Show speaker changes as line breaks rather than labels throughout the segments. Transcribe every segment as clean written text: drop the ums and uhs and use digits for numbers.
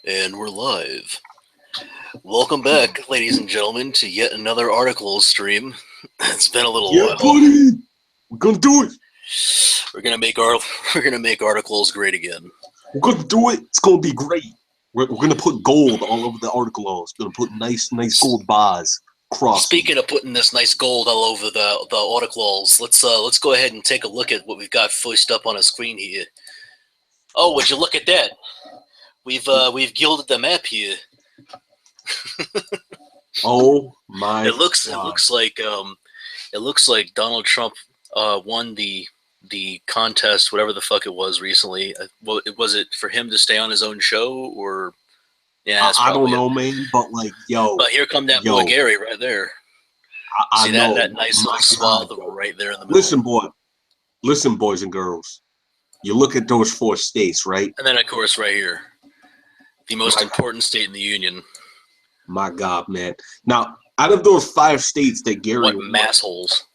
And we're live. Welcome back, ladies and gentlemen, to yet another Articlulz stream. It's been a little while.
Buddy, we're gonna do it.
We're gonna make Articlulz great again.
We're gonna do it. It's gonna be great. We're gonna put gold all over the Articlulz. We're gonna put nice gold bars across.
Speaking of putting this nice gold all over the Articlulz, let's go ahead and take a look at what we've got pushed up on a screen here. Oh, would you look at that? We've gilded the map here.
Oh my!
It looks like Donald Trump won the contest, whatever the fuck it was recently. Was it for him to stay on his own show, or yeah?
I don't know, man. But like, yo.
But here come that boy Gary right there. See that nice little swath right there in the middle.
Listen, boys and girls. You look at those 4 states, right?
And then, of course, right here, the most important state in the union.
My God, man. Now, out of those 5 states that Gary
won, massholes.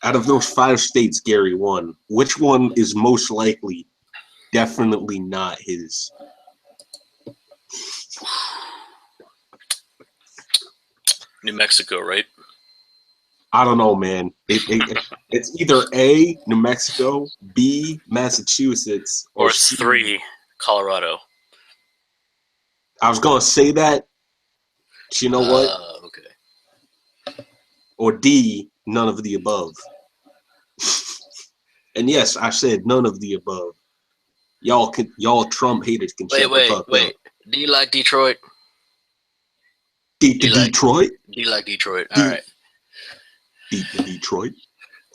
Out of those 5 states Gary won, which one is most likely definitely not his?
New Mexico, right?
I don't know, man. It's either A, New Mexico, B, Massachusetts,
or C, 3, Colorado.
I was gonna say that. But you know what?
Okay.
Or D, none of the above. And yes, I said none of the above. Y'all Trump haters can shut the fuck up.
Do you like Detroit?
Detroit?
Do you like Detroit? All right.
Detroit.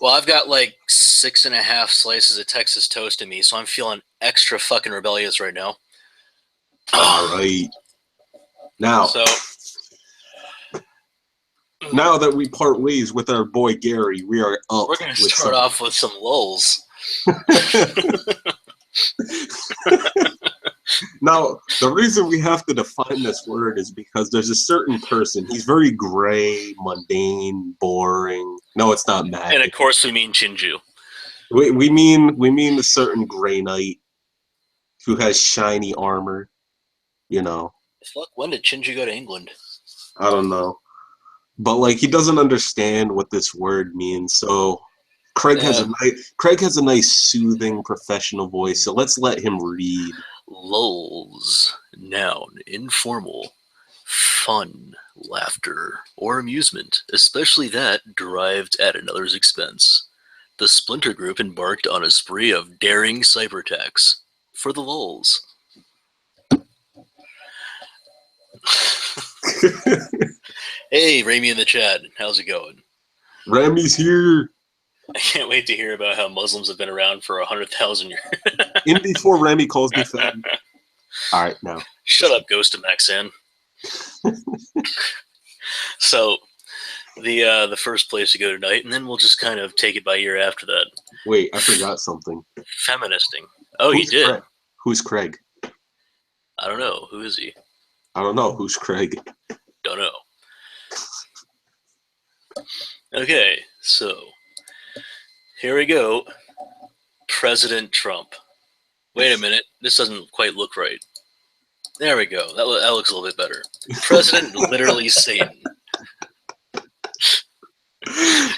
Well, I've got like 6.5 slices of Texas toast in me, so I'm feeling extra fucking rebellious right now.
All right. Now that we part ways with our boy Gary, we are up.
We're going to start off with some lulz.
Now, the reason we have to define this word is because there's a certain person. He's very gray, mundane, boring. No, it's not Matt.
And of course, we mean Chinju.
We mean a certain gray knight who has shiny armor. You know.
Fuck, when did Chinju go to England?
I don't know. But like, he doesn't understand what this word means. So Craig has a nice soothing professional voice. So let's let him read.
Lulz, noun, informal, fun, laughter, or amusement, especially that derived at another's expense. The Splinter Group embarked on a spree of daring cyberattacks for the lulz. Hey, Ramy in the chat. How's it going?
Ramy's here.
I can't wait to hear about how Muslims have been around for 100,000 years.
In before Ramy calls me fat. All right, now.
Shut up, Ghost of Maxan. So, the first place to go tonight, and then we'll just kind of take it by ear after that.
Wait, I forgot something.
Feministing. Oh, you did?
Craig? Who's Craig?
I don't know. Who is he?
I don't know. Who's Craig?
Don't know. Okay, so here we go. President Trump. Wait a minute. This doesn't quite look right. There we go. That looks a little bit better. President literally Satan.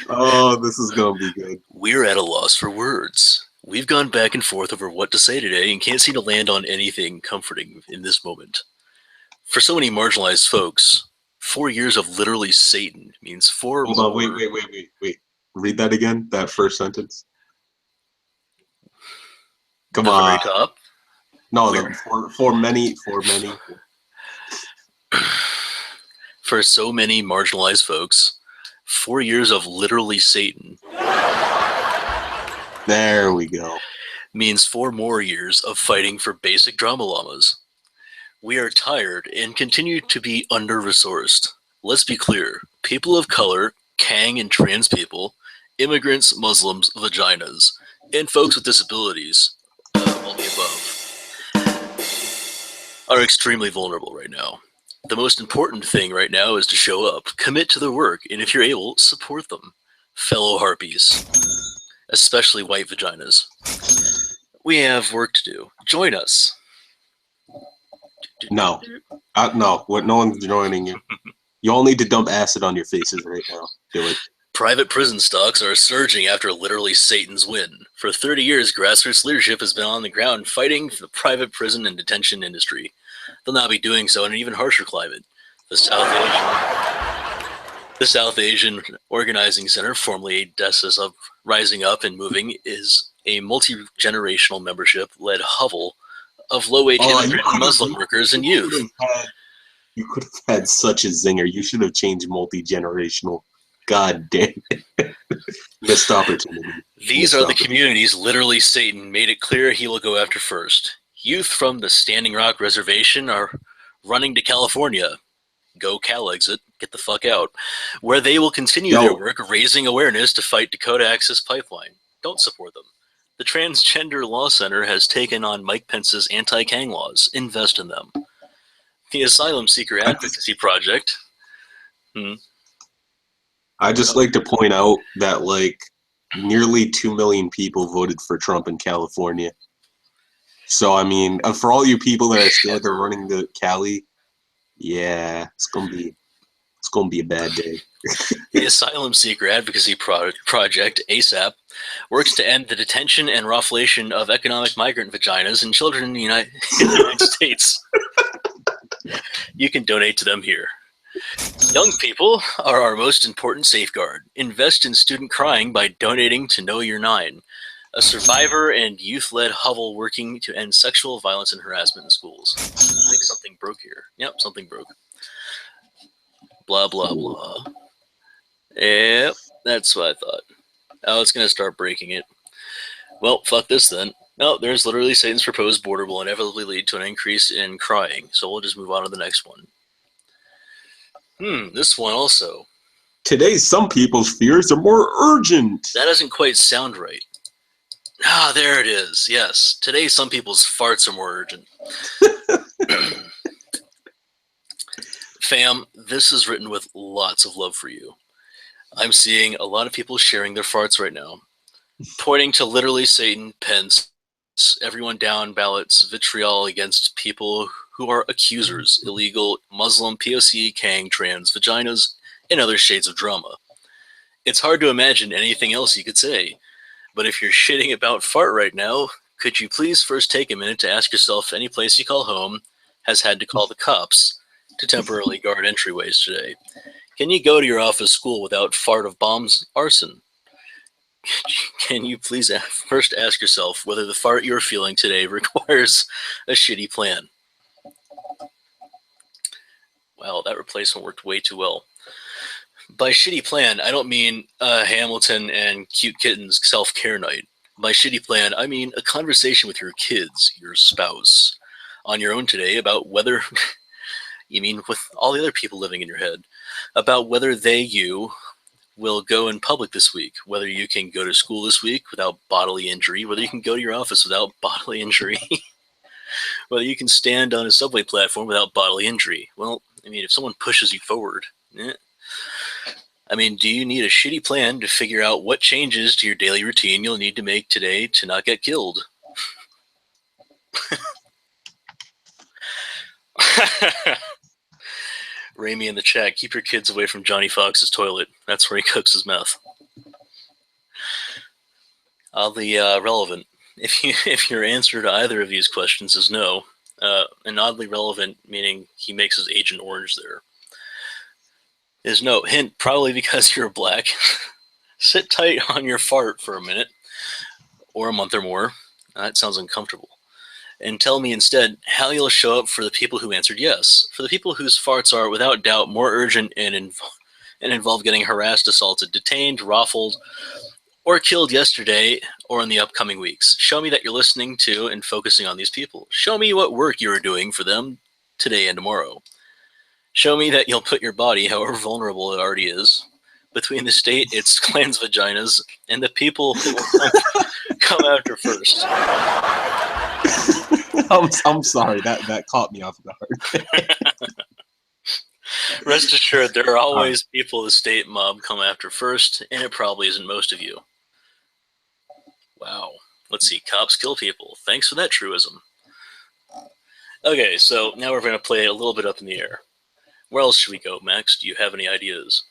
Oh, this is going to be good.
We're at a loss for words. We've gone back and forth over what to say today and can't seem to land on anything comforting in this moment. For so many marginalized folks, 4 years of literally Satan means 4
Hold on, wait. Read that again, that first sentence. Come on.
Very top?
No, for many.
For so many marginalized folks, 4 years of literally Satan.
There we go.
Means 4 more years of fighting for basic drama llamas. We are tired and continue to be under-resourced. Let's be clear. People of color, Kang and trans people, immigrants, Muslims, vaginas, and folks with disabilities, all the above, are extremely vulnerable right now. The most important thing right now is to show up, commit to their work, and if you're able, support them. Fellow harpies, especially white vaginas. We have work to do. Join us.
No. No, no one's joining you. You all need to dump acid on your faces right now. Do it.
Private prison stocks are surging after literally Satan's win. For 30 years, grassroots leadership has been on the ground fighting for the private prison and detention industry. They'll now be doing so in an even harsher climate. The South Asian Organizing Center, formerly DESA's of Rising Up and Moving, is a multi-generational membership-led hovel of low-wage immigrant and Muslim workers and youth.
You could have had such a zinger. You should have changed multi-generational. God damn it. Missed opportunity.
These are the communities literally Satan made it clear he will go after first. Youth from the Standing Rock Reservation are running to California. Go Cal exit, get the fuck out. Where they will continue their work raising awareness to fight Dakota Access Pipeline. Don't support them. The Transgender Law Center has taken on Mike Pence's anti-Kang laws. Invest in them. The Asylum Seeker Advocacy Project.
I just like to point out that like nearly 2 million people voted for Trump in California. So I mean, for all you people that are scared they're running to Cali, yeah, it's gonna be a bad day.
The Asylum Seeker Advocacy Project, ASAP, works to end the detention and rafflation of economic migrant vaginas and children in the United States. You can donate to them here. Young people are our most important safeguard. Invest in student crying by donating to Know You're 9, a survivor and youth-led hovel working to end sexual violence and harassment in schools. I think something broke here. Yep, something broke. Blah, blah, blah. Yep, that's what I thought. Oh, it's going to start breaking it. Well, fuck this then. No, there's literally Satan's proposed border will inevitably lead to an increase in crying, so we'll just move on to the next one. This one also.
Today, some people's fears are more urgent.
That doesn't quite sound right. Ah, there it is. Yes. Today, some people's farts are more urgent. Fam, this is written with lots of love for you. I'm seeing a lot of people sharing their farts right now, pointing to literally Satan, Pence, everyone down ballots, vitriol against people who are accusers, illegal, Muslim, POC, Kang, trans, vaginas, and other shades of drama. It's hard to imagine anything else you could say, but if you're shitting about fart right now, could you please first take a minute to ask yourself if any place you call home has had to call the cops to temporarily guard entryways today? Can you go to your office school without fart of bombs arson? Can you please first ask yourself whether the fart you're feeling today requires a shitty plan? Wow, that replacement worked way too well. By shitty plan, I don't mean Hamilton and cute kittens self-care night. By shitty plan, I mean a conversation with your kids, your spouse, on your own today about whether, you mean with all the other people living in your head, about whether you will go in public this week, whether you can go to school this week without bodily injury, whether you can go to your office without bodily injury, whether you can stand on a subway platform without bodily injury. Well, I mean, if someone pushes you forward, I mean, do you need a shitty plan to figure out what changes to your daily routine you'll need to make today to not get killed? Ramy in the chat, keep your kids away from Johnny Fox's toilet. That's where he cooks his meth. Oddly relevant. If your answer to either of these questions is no, and oddly relevant meaning he makes his Agent Orange there, is no. Hint, probably because you're black. Sit tight on your fart for a minute, or a month or more. That sounds uncomfortable. And tell me instead how you'll show up for the people who answered yes. For the people whose farts are without doubt more urgent and involve getting harassed, assaulted, detained, raffled, or killed yesterday or in the upcoming weeks. Show me that you're listening to and focusing on these people. Show me what work you are doing for them today and tomorrow. Show me that you'll put your body, however vulnerable it already is, between the state, its clans' vaginas, and the people who will come after first.
I'm sorry, that caught me off guard.
Rest assured, there are always people the state mob come after first, and it probably isn't most of you. Wow. Let's see, cops kill people. Thanks for that truism. Okay, so now we're going to play a little bit up in the air. Where else should we go, Max? Do you have any ideas?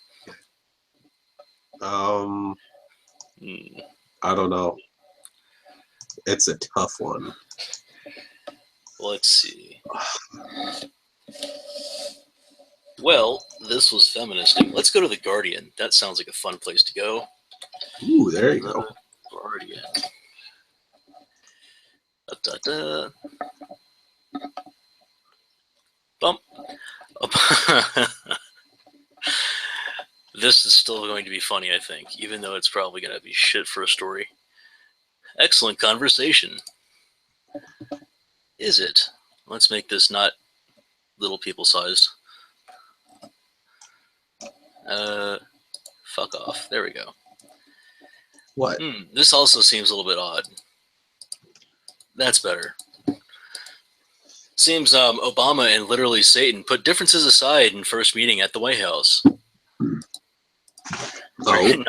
Um,
Hmm.
I don't know. It's a tough one.
Let's see. Well, this was feministing. Let's go to The Guardian. That sounds like a fun place to go.
Ooh, there you
The
go.
Guardian. Da, da, da. Bump. This is still going to be funny, I think, even though it's probably going to be shit for a story. Excellent conversation. Is it? Let's make this not little people sized. Fuck off. There we go.
What?
This also seems a little bit odd. That's better. Seems Obama and literally Satan put differences aside in first meeting at the White House.
Oh.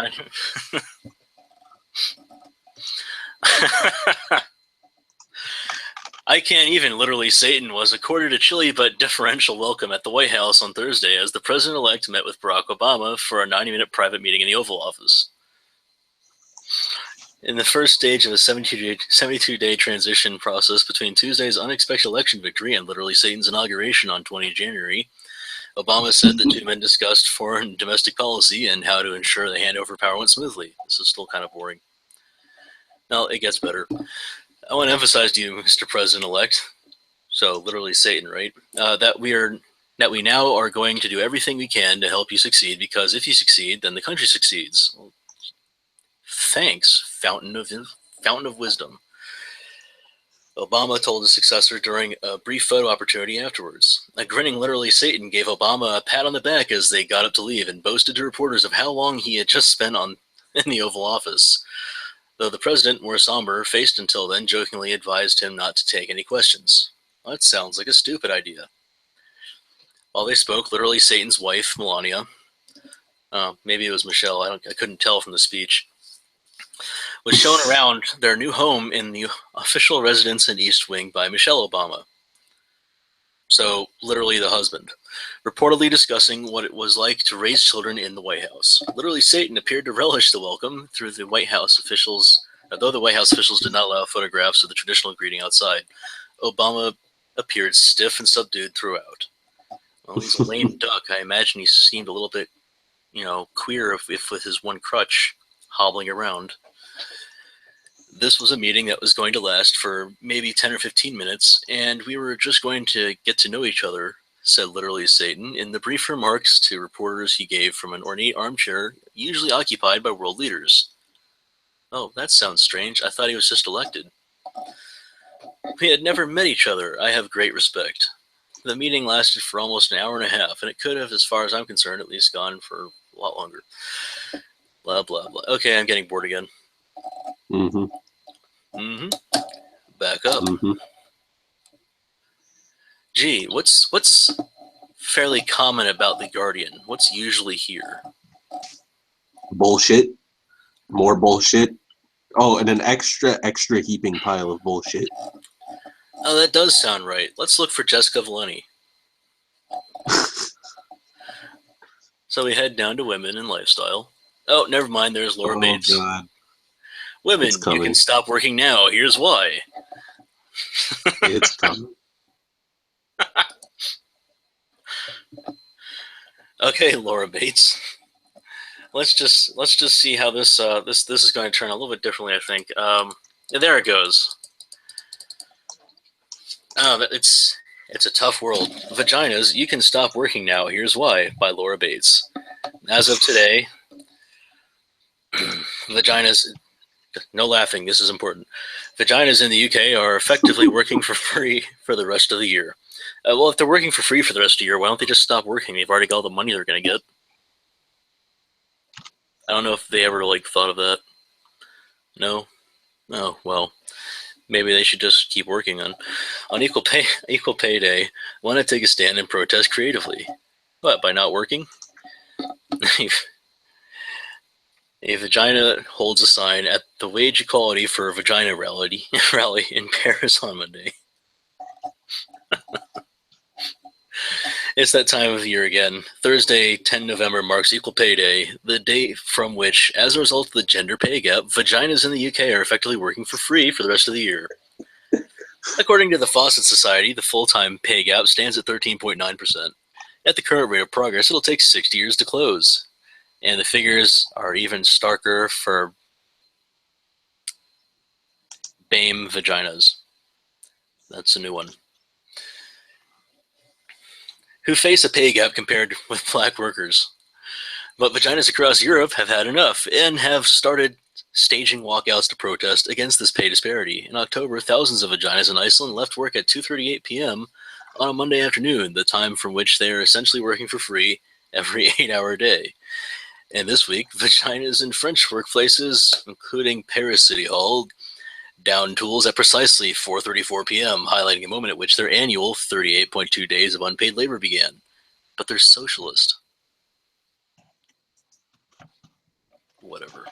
I can't even. Literally, Satan was accorded a chilly but deferential welcome at the White House on Thursday as the president-elect met with Barack Obama for a 90-minute private meeting in the Oval Office. In the first stage of a 72-day transition process between Tuesday's unexpected election victory and literally Satan's inauguration on 20 January, Obama said the two men discussed foreign and domestic policy and how to ensure the handover power went smoothly. This is still kind of boring. Now, it gets better. I want to emphasize to you, Mr. President-elect, so literally Satan, right, that we now are going to do everything we can to help you succeed, because if you succeed, then the country succeeds. Well, thanks, fountain of wisdom. Obama told his successor during a brief photo opportunity afterwards. A grinning literally Satan gave Obama a pat on the back as they got up to leave and boasted to reporters of how long he had just spent in the Oval Office. Though the president, more somber, faced until then, jokingly advised him not to take any questions. Well, that sounds like a stupid idea. While they spoke, literally Satan's wife, Melania, maybe it was Michelle, I couldn't tell from the speech, was shown around their new home in the official residence in East Wing by Michelle Obama. So, literally the husband, reportedly discussing what it was like to raise children in the White House. Literally, Satan appeared to relish the welcome through the White House officials, though the White House officials did not allow photographs of the traditional greeting outside. Obama appeared stiff and subdued throughout. Well, he's a lame duck. I imagine he seemed a little bit, queer if with his one crutch hobbling around. This was a meeting that was going to last for maybe 10 or 15 minutes, and we were just going to get to know each other, said literally Satan, in the brief remarks to reporters he gave from an ornate armchair usually occupied by world leaders. Oh, that sounds strange. I thought he was just elected. We had never met each other. I have great respect. The meeting lasted for almost an hour and a half, and it could have, as far as I'm concerned, at least gone for a lot longer. Blah, blah, blah. Okay, I'm getting bored again.
Mm-hmm.
Mm-hmm. Back up.
Mm-hmm.
Gee, what's fairly common about The Guardian? What's usually here?
Bullshit. More bullshit. Oh, and an extra heaping pile of bullshit.
Oh, that does sound right. Let's look for Jessica Valeni. So we head down to women and lifestyle. Oh, never mind. There's Laura Bates.
God.
Women, you can stop working now. Here's why.
It's coming.
Okay, Laura Bates. Let's just see how this is going to turn a little bit differently. I think. There it goes. It's a tough world. Vaginas, you can stop working now. Here's why. By Laura Bates. As of today, vaginas. No laughing. This is important. Vaginas in the UK are effectively working for free for the rest of the year. Well, if they're working for free for the rest of the year, why don't they just stop working? They've already got all the money they're going to get. I don't know if they ever thought of that. No? Oh, well, maybe they should just keep working on equal pay day. Why not take a stand and protest creatively? What, by not working? A vagina holds a sign at the Wage Equality for Vagina rally in Paris on Monday. It's that time of year again. Thursday, 10 November marks Equal Pay Day, the day from which, as a result of the gender pay gap, vaginas in the UK are effectively working for free for the rest of the year. According to the Fawcett Society, the full-time pay gap stands at 13.9%. At the current rate of progress, it'll take 60 years to close. And the figures are even starker for BAME vaginas. That's a new one. Who face a pay gap compared with black workers. But vaginas across Europe have had enough and have started staging walkouts to protest against this pay disparity. In October, thousands of vaginas in Iceland left work at 2:38 p.m. on a Monday afternoon, the time from which they are essentially working for free every 8-hour day. And this week, vaginas in French workplaces, including Paris City Hall, down tools at precisely 4:34 p.m., highlighting a moment at which their annual 38.2 days of unpaid labor began. But they're socialist. Whatever.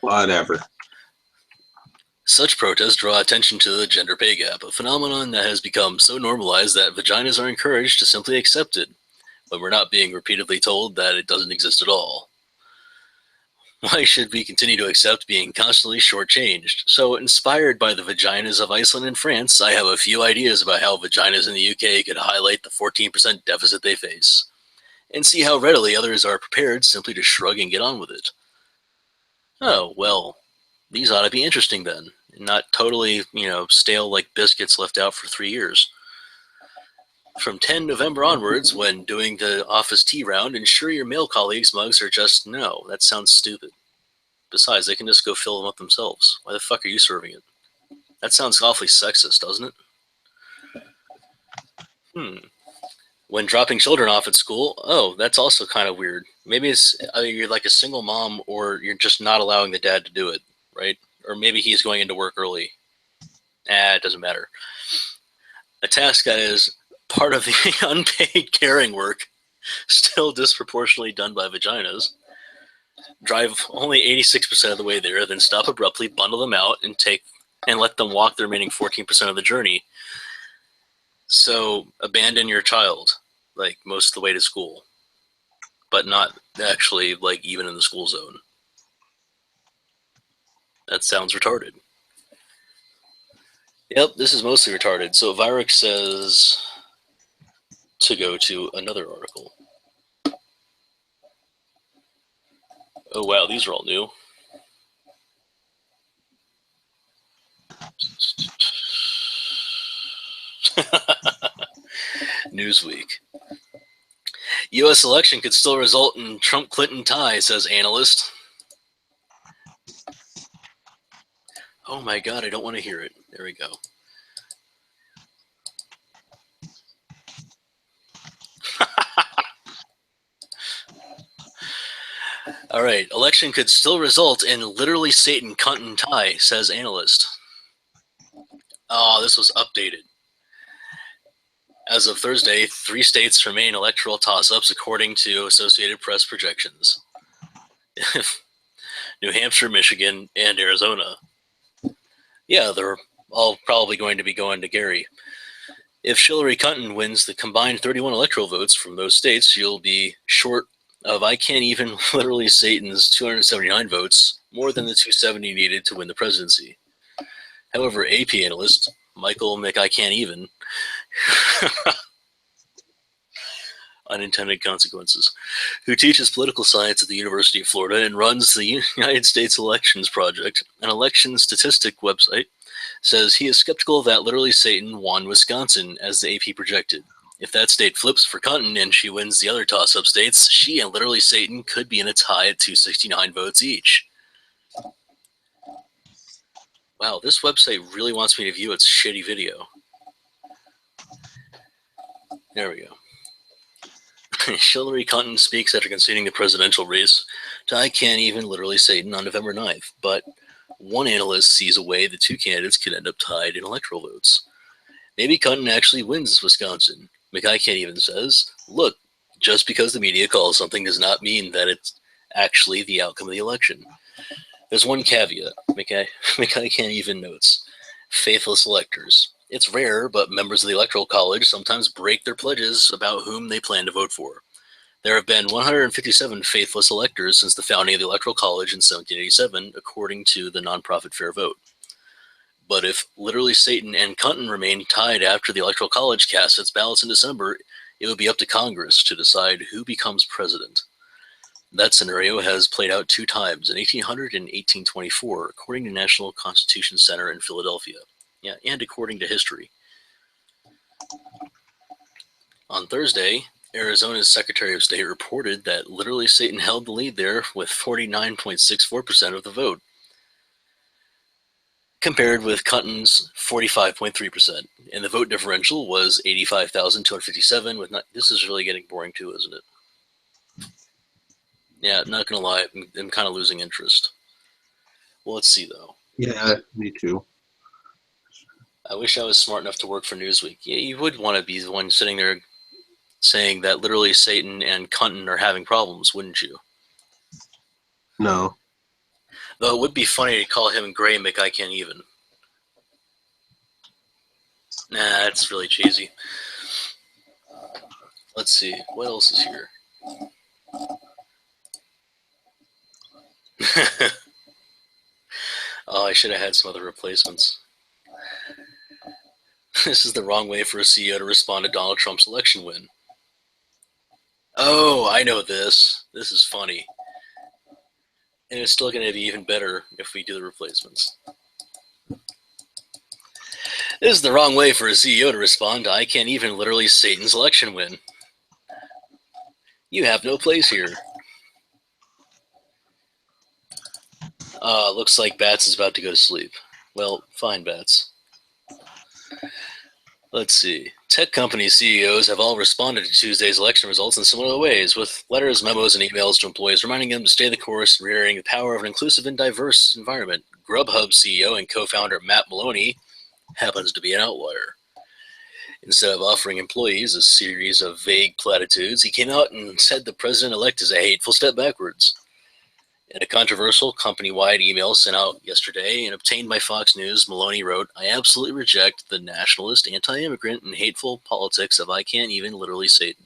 Whatever.
Such protests draw attention to the gender pay gap, a phenomenon that has become so normalized that vaginas are encouraged to simply accept it, when we're not being repeatedly told that it doesn't exist at all. Why should we continue to accept being constantly shortchanged? So, inspired by the vaginas of Iceland and France, I have a few ideas about how vaginas in the UK could highlight the 14% deficit they face, and see how readily others are prepared simply to shrug and get on with it. Oh, well, these ought to be interesting then, and not totally, stale like biscuits left out for 3 years. From 10 November onwards, when doing the office tea round, ensure your male colleagues' mugs are just no. That sounds stupid. Besides, they can just go fill them up themselves. Why the fuck are you serving it? That sounds awfully sexist, doesn't it? When dropping children off at school, oh, that's also kind of weird. Maybe it's you're like a single mom, or you're just not allowing the dad to do it, right? Or maybe he's going into work early. It doesn't matter. A task that is part of the unpaid caring work, still disproportionately done by vaginas. Drive only 86% of the way there, then stop abruptly, bundle them out, and let them walk the remaining 14% of the journey. So abandon your child, like most of the way to school, but not actually like even in the school zone. That sounds retarded. Yep, this is mostly retarded. So Virux says to go to another article. Oh wow, these are all new. Newsweek. U.S. election could still result in Trump-Clinton tie, says analyst. Oh my god, I don't want to hear it. There we go. All right, election could still result in literally Satan cunt and tie, says analyst. Oh, this was updated. As of Thursday, 3 states remain electoral toss-ups according to Associated Press projections. New Hampshire, Michigan, and Arizona. Yeah, they're all probably going to be going to Gary. If Hillary Clinton wins the combined 31 electoral votes from those states, she'll be short of I Can't Even literally Satan's 279 votes, more than the 270 needed to win the presidency. However, AP analyst Michael McICan'tEven unintended consequences, who teaches political science at the University of Florida and runs the United States Elections Project, an election statistic website, says he is skeptical that literally Satan won Wisconsin as the AP projected. If that state flips for Clinton and she wins the other toss-up states, she and literally Satan could be in a tie at 269 votes each. Wow, this website really wants me to view its shitty video. There we go. Hillary Clinton speaks after conceding the presidential race to I Can't Even literally Satan on November 9th, but one analyst sees a way the two candidates could end up tied in electoral votes. Maybe Clinton actually wins Wisconsin. McICan'tEven says, look, just because the media calls something does not mean that it's actually the outcome of the election. There's one caveat, McICan'tEven notes. Faithless electors. It's rare, but members of the Electoral College sometimes break their pledges about whom they plan to vote for. There have been 157 faithless electors since the founding of the Electoral College in 1787, according to the nonprofit Fair Vote. But if literally Satan and Cunton remain tied after the Electoral College casts its ballots in December, it would be up to Congress to decide who becomes president. That scenario has played out 2 times, in 1800 and 1824, according to National Constitution Center in Philadelphia. Yeah, and according to history. On Thursday, Arizona's Secretary of State reported that literally Satan held the lead there with 49.64% of the vote, compared with Cunton's 45.3%. And the vote differential was 85,257. This is really getting boring too, isn't it? Yeah, not gonna lie, I'm kind of losing interest. Well, let's see though.
Yeah, me too.
I wish I was smart enough to work for Newsweek. Yeah, you would want to be the one sitting there saying that literally Satan and Cunton are having problems, wouldn't you?
No.
Though it would be funny to call him Gray Mick I Can't Even. Nah, that's really cheesy. Let's see, what else is here? Oh, I should have had some other replacements. This is the wrong way for a CEO to respond to Donald Trump's election win. Oh, I know this. This is funny. And it's still going to be even better if we do the replacements. This is the wrong way for a CEO to respond to I Can't Even literally Satan's election win. You have no place here. Looks like Bats is about to go to sleep. Well, fine, Bats. Let's see. Tech company CEOs have all responded to Tuesday's election results in similar ways, with letters, memos, and emails to employees reminding them to stay the course and reiterating the power of an inclusive and diverse environment. Grubhub CEO and co-founder Matt Maloney happens to be an outlier. Instead of offering employees a series of vague platitudes, he came out and said the president-elect is a hateful step backwards. In a controversial company-wide email sent out yesterday and obtained by Fox News, Maloney wrote, "I absolutely reject the nationalist, anti-immigrant, and hateful politics of I Can't Even literally Satan,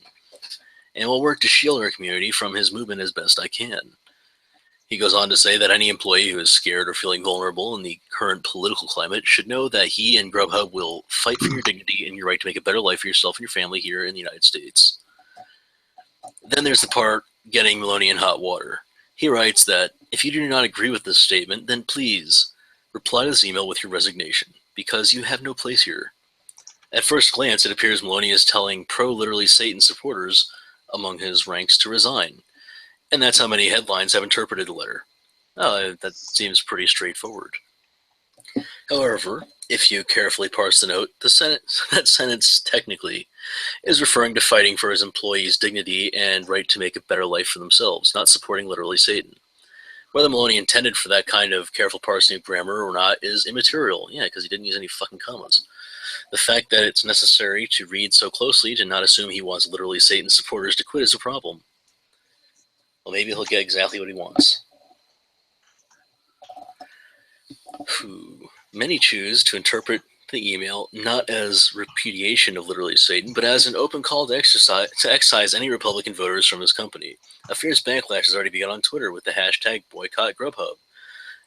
and will work to shield our community from his movement as best I can." He goes on to say that any employee who is scared or feeling vulnerable in the current political climate should know that he and Grubhub will fight for your dignity and your right to make a better life for yourself and your family here in the United States. Then there's the part getting Maloney in hot water. He writes that, "If you do not agree with this statement, then please reply to this email with your resignation, because you have no place here." At first glance, it appears Maloney is telling pro-literally Satan supporters among his ranks to resign. And that's how many headlines have interpreted the letter. That seems pretty straightforward. However, if you carefully parse the note, that sentence technically is referring to fighting for his employees' dignity and right to make a better life for themselves, not supporting literally Satan. Whether Maloney intended for that kind of careful parsing of grammar or not is immaterial. Yeah, because he didn't use any fucking commas. The fact that it's necessary to read so closely to not assume he wants literally Satan's supporters to quit is a problem. Well, maybe he'll get exactly what he wants. Many choose to interpret the email not as repudiation of literally Satan, but as an open call to excise any Republican voters from his company. A fierce backlash has already begun on Twitter with the hashtag boycott Grubhub.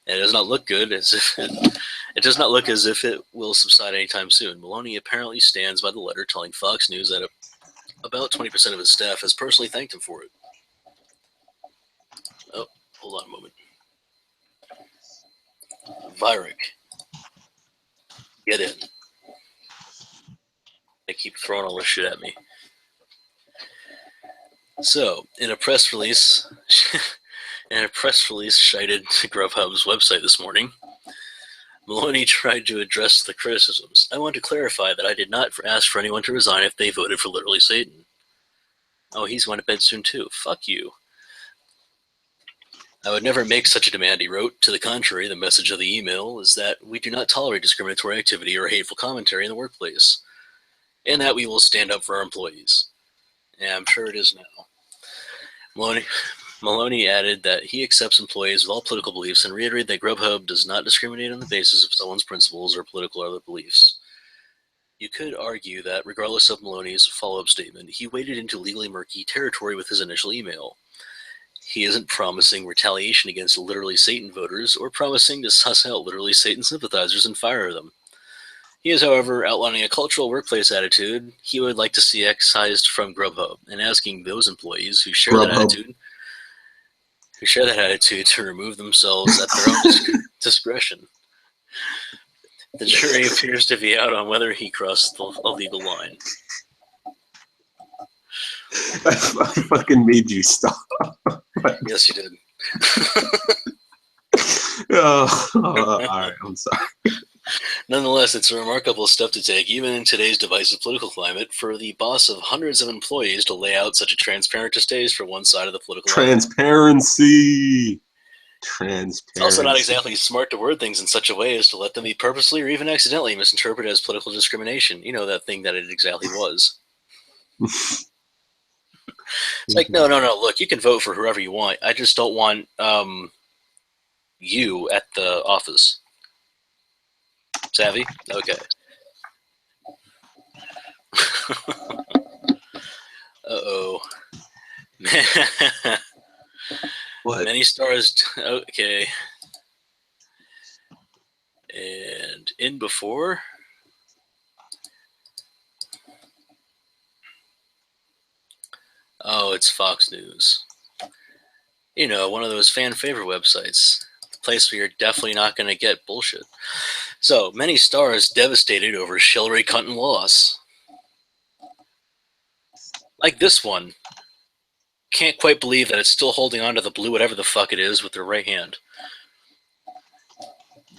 And it does not look good, as if it does not look as if it will subside anytime soon. Maloney apparently stands by the letter, telling Fox News that about 20% of his staff has personally thanked him for it. Oh, hold on a moment. Vyric, get in. They keep throwing all this shit at me. So, in a press release cited to Grubhub's website this morning, Maloney tried to address the criticisms. "I want to clarify that I did not ask for anyone to resign if they voted for literally Satan." Oh, he's going to bed soon too. Fuck you. "I would never make such a demand," he wrote. "To the contrary, the message of the email is that we do not tolerate discriminatory activity or hateful commentary in the workplace, and that we will stand up for our employees." Yeah, I'm sure it is now. Maloney added that he accepts employees with all political beliefs and reiterated that Grubhub does not discriminate on the basis of someone's principles or political or other beliefs. You could argue that, regardless of Maloney's follow-up statement, he waded into legally murky territory with his initial email. He isn't promising retaliation against literally Satan voters or promising to suss out literally Satan sympathizers and fire them. He is, however, outlining a cultural workplace attitude he would like to see excised from Grubhub and asking those employees who share that attitude to remove themselves at their own discretion. The jury appears to be out on whether he crossed a legal line.
I fucking made you stop.
Yes, you did.
Alright, I'm sorry.
Nonetheless, it's a remarkable step to take, even in today's divisive political climate, for the boss of hundreds of employees to lay out such a transparent distaste for one side of the political
Transparency!
It's also not exactly smart to word things in such a way as to let them be purposely or even accidentally misinterpreted as political discrimination. You know, that thing that it exactly was. It's like, no, look, you can vote for whoever you want. I just don't want you at the office. Savvy? Okay. Uh-oh.
What?
Many stars. Okay. And in before. Oh, it's Fox News. You know, one of those fan favorite websites. The place where you're definitely not going to get bullshit. So, many stars devastated over Hillary Clinton loss. Like this one. Can't quite believe that it's still holding on to the blue whatever the fuck it is with their right hand.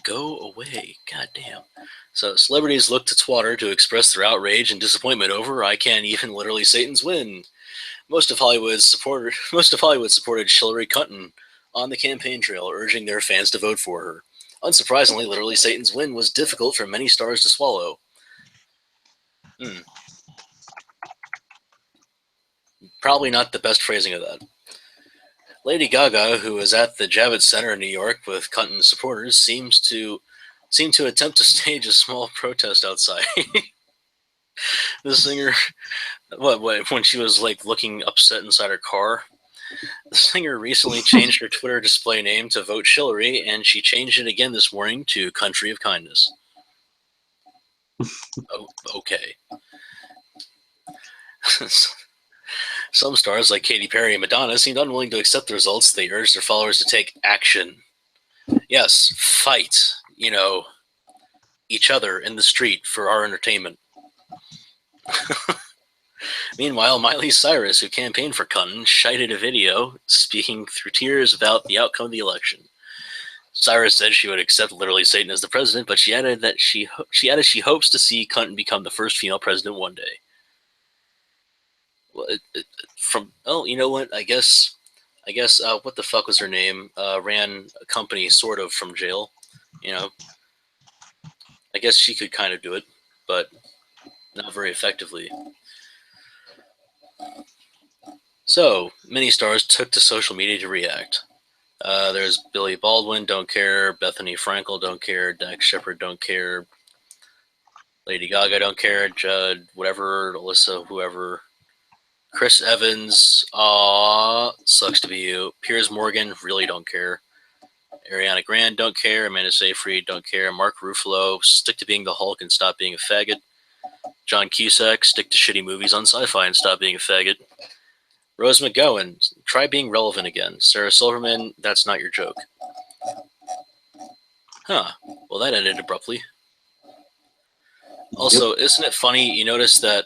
Go away. God damn. So celebrities look to Twitter to express their outrage and disappointment over I Can't Even Literally Satan's Win. Most of Hollywood supported Hillary Clinton on the campaign trail, urging their fans to vote for her. Unsurprisingly, Literally Satan's Win was difficult for many stars to swallow. Probably not the best phrasing of that. Lady Gaga, who was at the Javits Center in New York with Clinton supporters, seemed to attempt to stage a small protest outside. The singer, when she was like looking upset inside her car, the singer recently changed her Twitter display name to Vote Hillary, and she changed it again this morning to Country of Kindness. Oh, okay. Some stars like Katy Perry and Madonna seemed unwilling to accept the results. They urged their followers to take action. Yes, fight, each other in the street for our entertainment. Meanwhile, Miley Cyrus, who campaigned for Clinton, shited a video speaking through tears about the outcome of the election. Cyrus said she would accept literally Satan as the president, but she added that she hopes to see Clinton become the first female president one day. Well, you know what? I guess, what the fuck was her name? Ran a company sort of from jail. I guess she could kind of do it, but not very effectively. So, many stars took to social media to react. There's Billy Baldwin, don't care. Bethany Frankel, don't care. Dax Shepard, don't care. Lady Gaga, don't care. Judd, whatever. Alyssa, whoever. Chris Evans, sucks to be you. Piers Morgan, really don't care. Ariana Grande, don't care. Amanda Seyfried, don't care. Mark Ruffalo, stick to being the Hulk and stop being a faggot. John Cusack, stick to shitty movies on sci-fi and stop being a faggot. Rose McGowan, try being relevant again. Sarah Silverman, that's not your joke. Huh. Well, that ended abruptly. Also, isn't it funny, you notice that,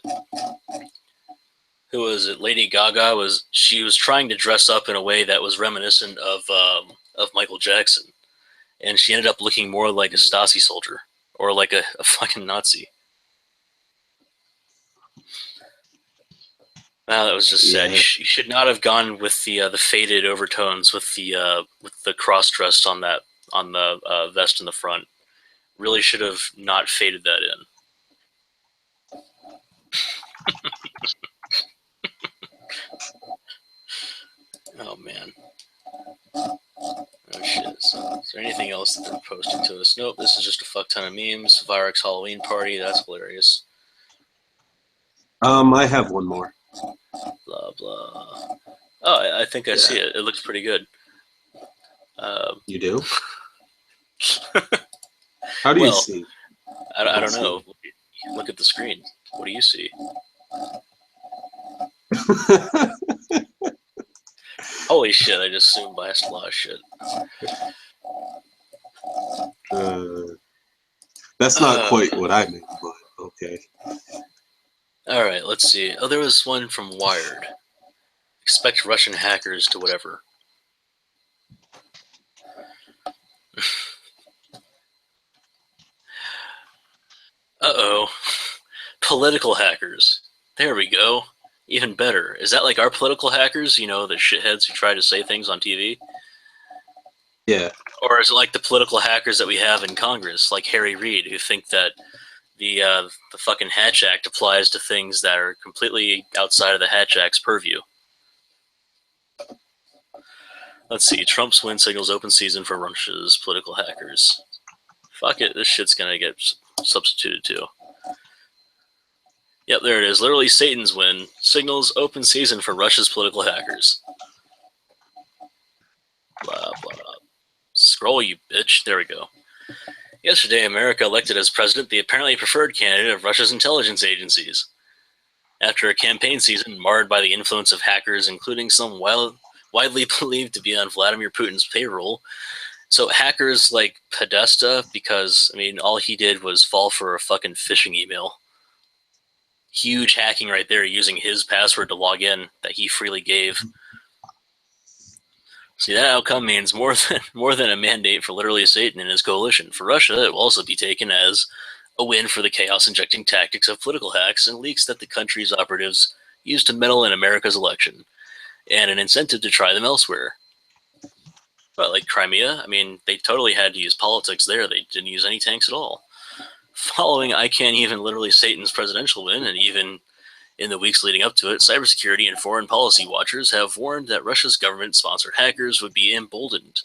who was it, Lady Gaga, was trying to dress up in a way that was reminiscent of Michael Jackson. And she ended up looking more like a Stasi soldier, or like a fucking Nazi. Wow, that was just sad. You should not have gone with the faded overtones with the cross-dress on the vest in the front. Really should have not faded that in. Oh man. Oh shit. So, is there anything else that they're posting to us? Nope. This is just a fuck ton of memes. Virex Halloween party. That's hilarious.
I have one more.
Blah, blah. Oh, I think I see it. It looks pretty good.
You do? How do you
Well,
see?
I don't know. Look at the screen. What do you see? Holy shit, I just zoomed past a lot of shit.
That's not quite what I meant, but okay.
Alright, let's see. Oh, there was one from Wired. Expect Russian hackers to whatever. Uh-oh. Political hackers. There we go. Even better. Is that like our political hackers? You know, the shitheads who try to say things on TV?
Yeah.
Or is it like the political hackers that we have in Congress, like Harry Reid, who think that the fucking Hatch Act applies to things that are completely outside of the Hatch Act's purview? Let's see. Trump's win signals open season for Russia's political hackers. Fuck it. This shit's gonna get substituted too. Yep, there it is. Literally, Satan's win signals open season for Russia's political hackers. Blah, blah. Scroll, you bitch. There we go. Yesterday, America elected as president the apparently preferred candidate of Russia's intelligence agencies. After a campaign season marred by the influence of hackers, including some widely believed to be on Vladimir Putin's payroll. So hackers like Podesta, because, I mean, all he did was fall for a fucking phishing email. Huge hacking right there, using his password to log in that he freely gave. See, that outcome means more than a mandate for literally Satan and his coalition. For Russia, it will also be taken as a win for the chaos-injecting tactics of political hacks and leaks that the country's operatives used to meddle in America's election, and an incentive to try them elsewhere. But like Crimea, I mean, they totally had to use politics there. They didn't use any tanks at all. Following I Can't Even Literally Satan's presidential win, and even in the weeks leading up to it, cybersecurity and foreign policy watchers have warned that Russia's government-sponsored hackers would be emboldened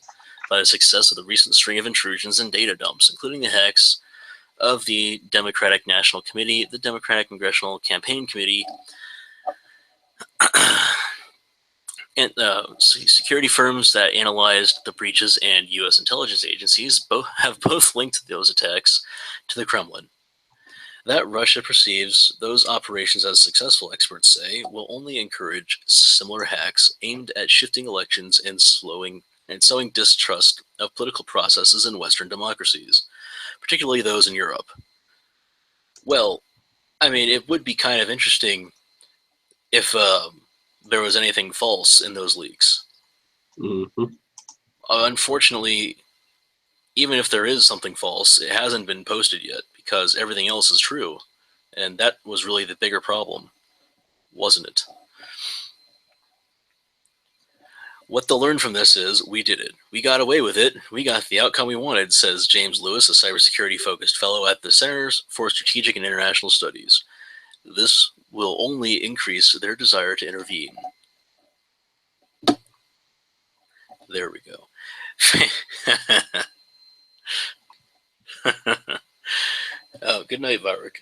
by the success of the recent string of intrusions and data dumps, including the hacks of the Democratic National Committee, the Democratic Congressional Campaign Committee, and security firms that analyzed the breaches, and U.S. intelligence agencies have both linked those attacks to the Kremlin. That Russia perceives those operations as successful, experts say, will only encourage similar hacks aimed at shifting elections and sowing distrust of political processes in Western democracies, particularly those in Europe. Well, I mean, it would be kind of interesting if there was anything false in those leaks.
Mm-hmm.
Unfortunately, even if there is something false, it hasn't been posted yet because everything else is true. And that was really the bigger problem, wasn't it? What they'll learn from this is, we did it. We got away with it. We got the outcome we wanted, says James Lewis, a cybersecurity-focused fellow at the Centers for Strategic and International Studies. This will only increase their desire to intervene. There we go. Oh, good night, Varric.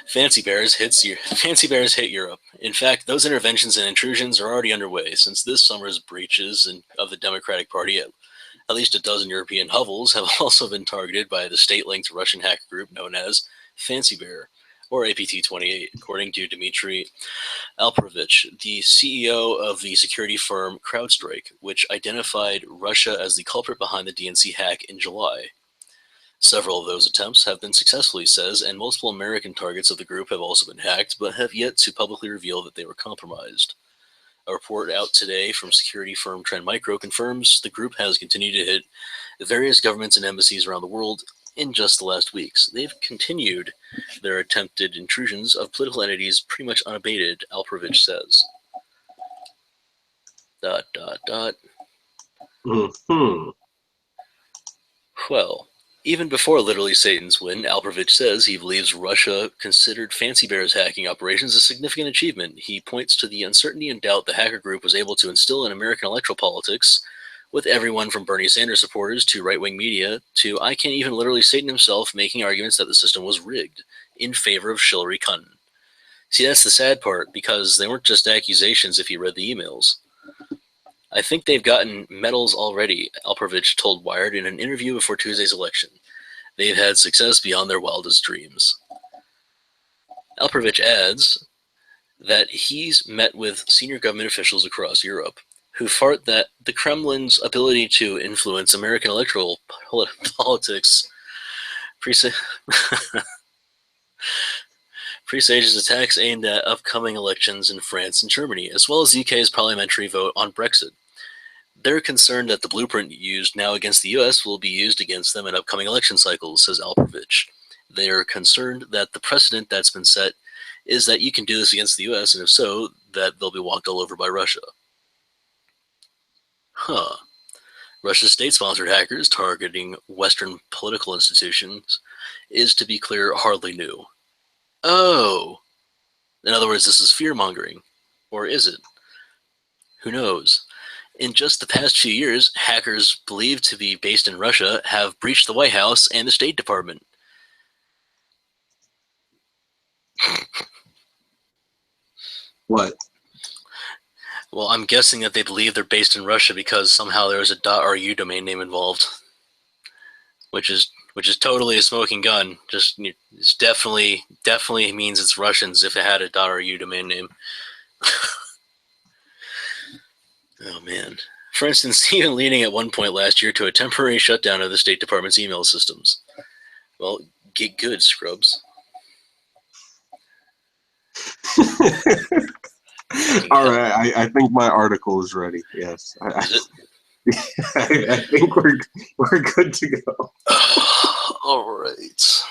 Fancy bears hit Europe. In fact, those interventions and intrusions are already underway, since this summer's breaches of the Democratic Party. At least a dozen European hovels have also been targeted by the state-linked Russian hacker group known as Fancy Bear, or APT-28, according to Dmitry Alperovich, the CEO of the security firm CrowdStrike, which identified Russia as the culprit behind the DNC hack in July. Several of those attempts have been successful, he says, and multiple American targets of the group have also been hacked, but have yet to publicly reveal that they were compromised. A report out today from security firm Trend Micro confirms the group has continued to hit various governments and embassies around the world in just the last weeks. They've continued their attempted intrusions of political entities pretty much unabated, Alperovich says. ...
Mm-hmm.
Well, even before literally Satan's win, Alperovich says he believes Russia considered Fancy Bear's hacking operations a significant achievement. He points to the uncertainty and doubt the hacker group was able to instill in American electoral politics, with everyone from Bernie Sanders supporters to right-wing media to I Can't Even Literally Satan himself making arguments that the system was rigged in favor of Hillary Clinton. See, that's the sad part, because they weren't just accusations if you read the emails. I think they've gotten medals already, Alperovich told Wired in an interview before Tuesday's election. They've had success beyond their wildest dreams. Alperovich adds that he's met with senior government officials across Europe who fart that the Kremlin's ability to influence American electoral politics presages attacks aimed at upcoming elections in France and Germany, as well as the UK's parliamentary vote on Brexit. They're concerned that the blueprint used now against the US will be used against them in upcoming election cycles, says Alperovich. They are concerned that the precedent that's been set is that you can do this against the US, and if so, that they'll be walked all over by Russia. Huh. Russia's state-sponsored hackers targeting Western political institutions is, to be clear, hardly new. Oh. In other words, this is fear-mongering. Or is it? Who knows? In just the past few years, hackers believed to be based in Russia have breached the White House and the State Department.
What?
Well, I'm guessing that they believe they're based in Russia because somehow there was a .ru domain name involved, which is totally a smoking gun. It's definitely means it's Russians if it had a .ru domain name. Oh man. For instance, even leading at one point last year to a temporary shutdown of the State Department's email systems. Well, get good, scrubs.
All right, I think my article is ready. Yes,
Is
it? I think we're good to go.
All right.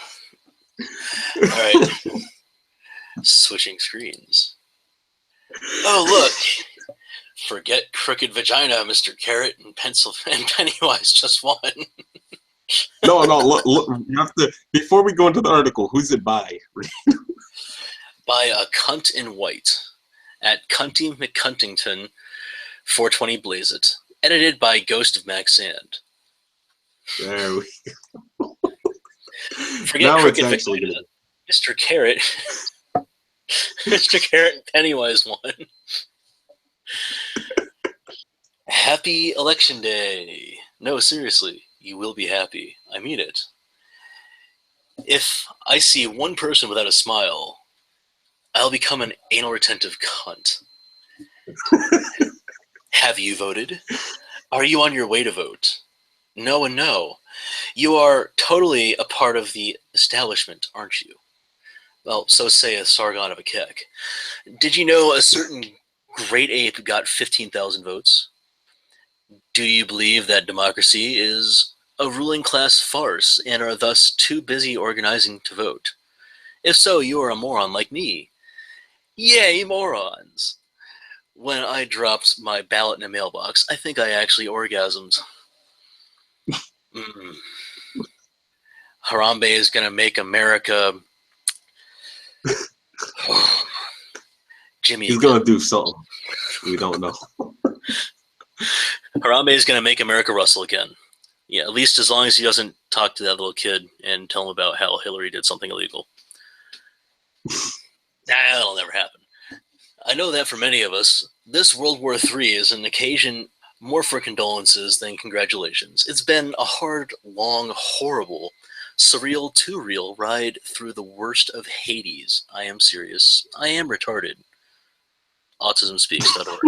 All right. Switching screens. Oh look! Forget crooked vagina, Mr. Carrot, and Pennywise just won.
No, look, you have to, before we go into the article, who's it by?
By a cunt in white at Cunty McCuntington 420 Blaze It. Edited by Ghost of Max Sand.
There we go.
Forget
now
crooked
it's actually
vagina. Mr. Carrot. Mr. Carrot and Pennywise won. Happy Election Day. No, seriously, you will be happy. I mean it. If I see one person without a smile, I'll become an anal retentive cunt. Have you voted? Are you on your way to vote? No and no. You are totally a part of the establishment, aren't you? Well, so say a Sargon of Akkad. Did you know a certain great ape got 15,000 votes? Do you believe that democracy is a ruling class farce and are thus too busy organizing to vote? If so, you are a moron like me. Yay, morons! When I dropped my ballot in a mailbox, I think I actually orgasmed. Harambe is going to make America... Jimmy...
He's going to do something. We don't know.
Harambe is going to make America rustle again. Yeah, at least as long as he doesn't talk to that little kid and tell him about how Hillary did something illegal. That'll never happen. I know that for many of us, this World War III is an occasion more for condolences than congratulations. It's been a hard, long, horrible, surreal, too real ride through the worst of Hades. I am serious. I am retarded. AutismSpeaks.org.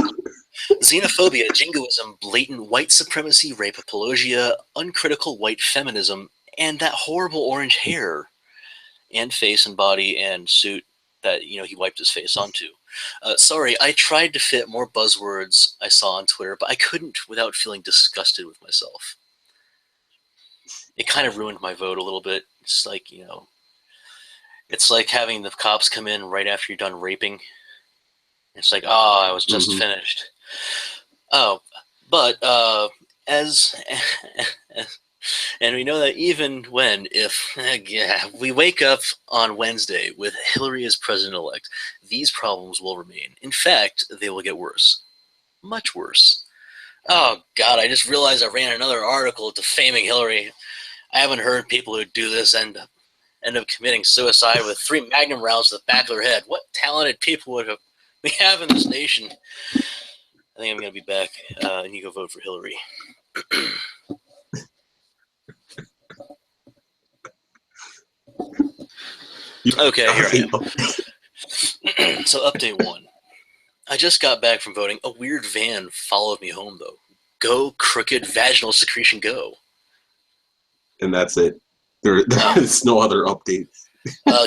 Xenophobia, jingoism, blatant white supremacy, rape apologia, uncritical white feminism, and that horrible orange hair and face and body and suit that, he wiped his face onto. Sorry, I tried to fit more buzzwords I saw on Twitter, but I couldn't without feeling disgusted with myself. It kind of ruined my vote a little bit. It's like, it's like having the cops come in right after you're done raping. It's like, I was just finished. Oh, but and we know that even if we wake up on Wednesday with Hillary as president-elect, these problems will remain. In fact, they will get worse. Much worse. Oh, God, I just realized I ran another article defaming Hillary. I haven't heard people who do this end end up committing suicide with 3 magnum rounds to the back of their head. What talented people we have in this nation? I think I'm going to be back, and you go vote for Hillary. Okay, here I am. So update 1. I just got back from voting. A weird van followed me home, though. Go, crooked vaginal secretion, go.
And that's it. There's no other updates.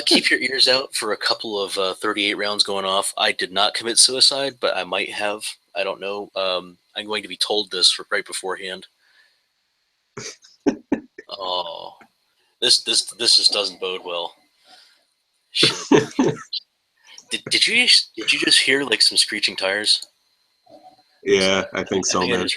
Keep your ears out for a couple of 38 rounds going off. I did not commit suicide, but I might have. I don't know. I'm going to be told this right beforehand. Oh, this just doesn't bode well. Shit. Did you just hear like some screeching tires?
Yeah, I think so, man.